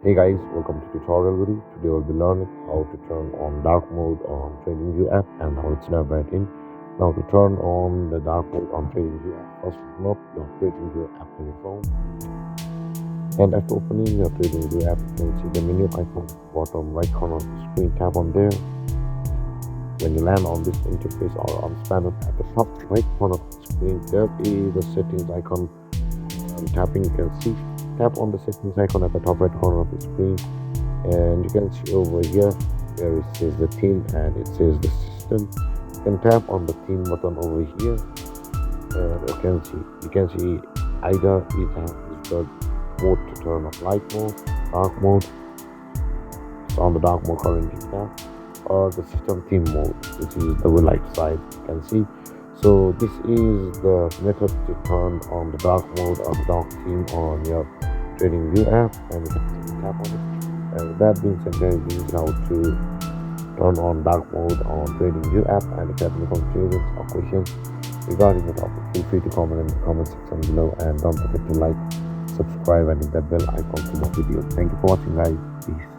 Hey guys, welcome to tutorial video. Today we'll be learning how to turn on dark mode on TradingView app and how it's never in. Now to turn on the dark mode on TradingView app, first open up your TradingView app on your phone. And after opening your TradingView app, you can see the menu icon at the bottom right corner of the screen. Tap on there. When you land on this interface or on this panel, at the top right corner of the screen, there is a settings icon. Tapping, you can see. Tap on the settings icon at the top right corner of the screen, and you can see over here where it says the theme and it says the system. You can tap on the theme button over here, and you can see either it has the mode to turn on light mode, dark mode. It's on the dark mode currently now, or the system theme mode, which is the light side. You can see. So this is the method to turn on the dark mode or the dark theme on your TradingView app, and you can tap on it. And with that being said, guys, this is how to turn on dark mode on TradingView app. And if you have any confusions or questions regarding the topic, feel free to comment in the comment section below, and don't forget to like, subscribe, and hit that bell icon for more videos. Thank you for watching, guys. Peace.